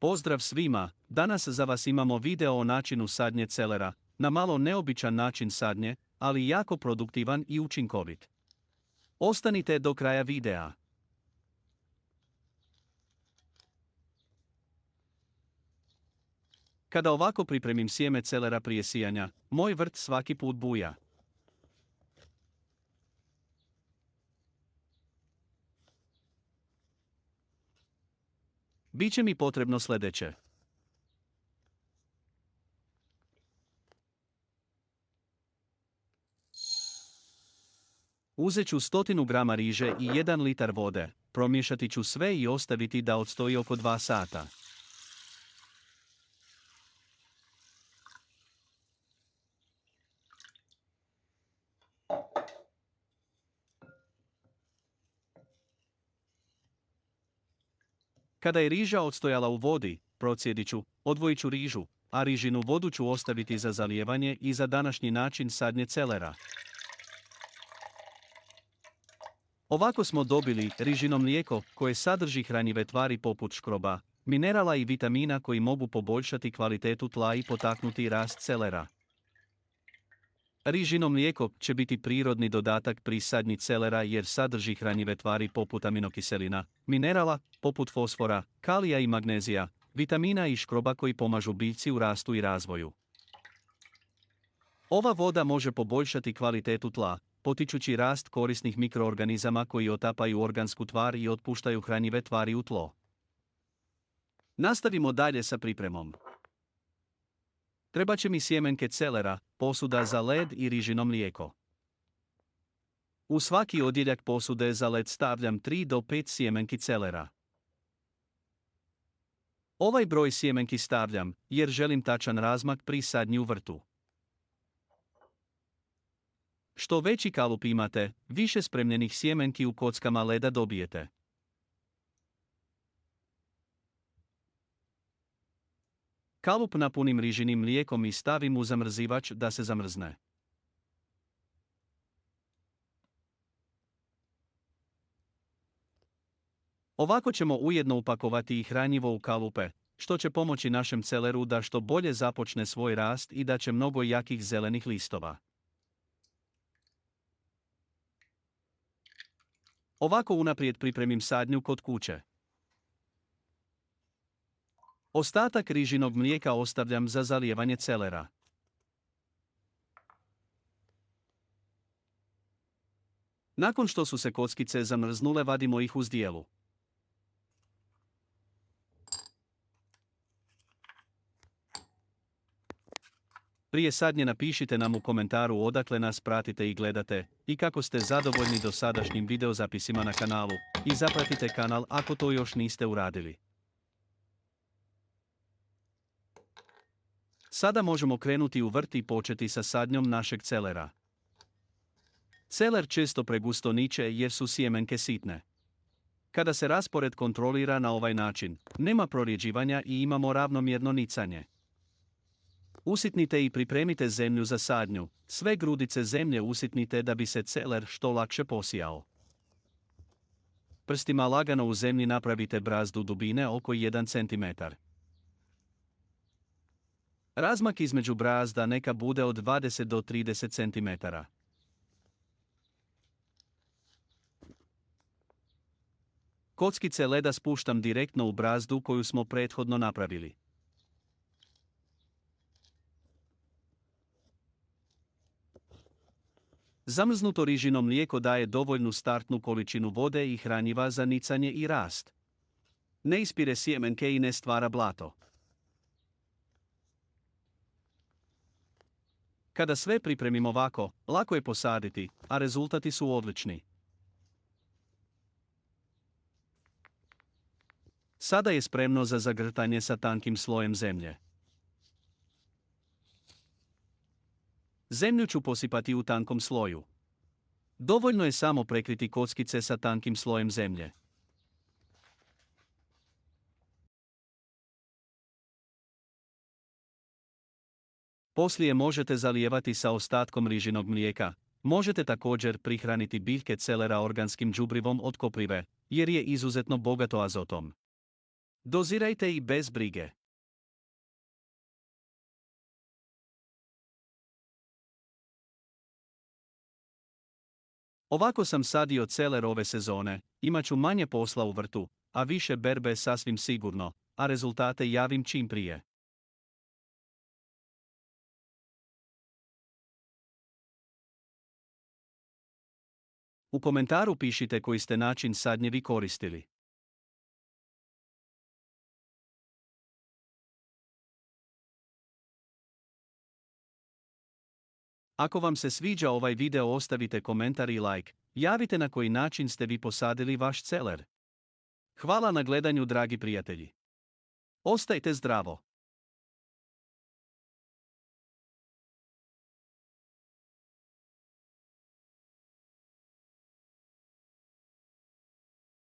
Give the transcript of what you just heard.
Pozdrav svima, danas za vas imamo video o načinu sadnje celera, na malo neobičan način sadnje, ali jako produktivan i učinkovit. Ostanite do kraja videa. Kada ovako pripremim sjeme celera prije sijanja, moj vrt svaki put buja. Biće mi potrebno sljedeće. Uzet ću 100 grama riže i 1 litar vode, promiješati ću sve i ostaviti da odstoji oko 2 sata. Kada je riža odstojala u vodi, procijedit ću, odvojit ću rižu, a rižinu vodu ću ostaviti za zalijevanje i za današnji način sadnje celera. Ovako smo dobili rižino mlijeko koje sadrži hranjive tvari poput škroba, minerala i vitamina koji mogu poboljšati kvalitetu tla i potaknuti rast celera. Rižino mlijeko će biti prirodni dodatak pri sadnji celera jer sadrži hranjive tvari poput aminokiselina, minerala, poput fosfora, kalija i magnezija, vitamina i škroba koji pomažu biljci u rastu i razvoju. Ova voda može poboljšati kvalitetu tla, potičući rast korisnih mikroorganizama koji otapaju organsku tvar i otpuštaju hranjive tvari u tlo. Nastavimo dalje sa pripremom. Trebat će mi sjemenke celera, posuda za led i rižino mlijeko. U svaki odjeljak posude za led stavljam 3 do 5 sjemenki celera. Ovaj broj sjemenki stavljam jer želim tačan razmak pri sadnji u vrtu. Što veći kalup imate, više spremljenih sjemenki u kockama leda dobijete. Kalup napunim rižinim mlijekom i stavim u zamrzivač da se zamrzne. Ovako ćemo ujedno upakovati i hranjivo u kalupe, što će pomoći našem celeru da što bolje započne svoj rast i da će mnogo jakih zelenih listova. Ovako unaprijed pripremim sadnju kod kuće. Ostatak rižinog mlijeka ostavljam za zalijevanje celera. Nakon što su se kockice zamrznule, vadimo ih u zdjelu. Prije sadnje napišite nam u komentaru odakle nas pratite i gledate i kako ste zadovoljni dosadašnjim videozapisima na kanalu i zapratite kanal ako to još niste uradili. Sada možemo krenuti u vrt i početi sa sadnjom našeg celera. Celer često pregusto niče jer su sjemenke sitne. Kada se raspored kontrolira na ovaj način, nema prorjeđivanja i imamo ravnomjerno nicanje. Usitnite i pripremite zemlju za sadnju, sve grudice zemlje usitnite da bi se celer što lakše posijao. Prstima lagano u zemlji napravite brazdu dubine oko 1 cm. Razmak između brazda neka bude od 20 do 30 cm. Kockice leda spuštam direktno u brazdu koju smo prethodno napravili. Zamrznuto rižino mlijeko daje dovoljnu startnu količinu vode i hranjiva za nicanje i rast. Ne ispire sjemenke i ne stvara blato. Kada sve pripremimo ovako, lako je posaditi, a rezultati su odlični. Sada je spremno za zagrtanje sa tankim slojem zemlje. Zemlju ću posipati u tankom sloju. Dovoljno je samo prekriti kockice sa tankim slojem zemlje. Poslije možete zalijevati sa ostatkom rižinog mlijeka. Možete također prihraniti biljke celera organskim đubrivom od koprive, jer je izuzetno bogato azotom. Dozirajte ih bez brige. Ovako sam sadio celer ove sezone, imat ću manje posla u vrtu, a više berbe sasvim sigurno, a rezultate javim čim prije. U komentaru pišite koji ste način sadnje vi koristili. Ako vam se sviđa ovaj video ostavite komentar i like, javite na koji način ste vi posadili vaš celer. Hvala na gledanju dragi prijatelji. Ostajte zdravo.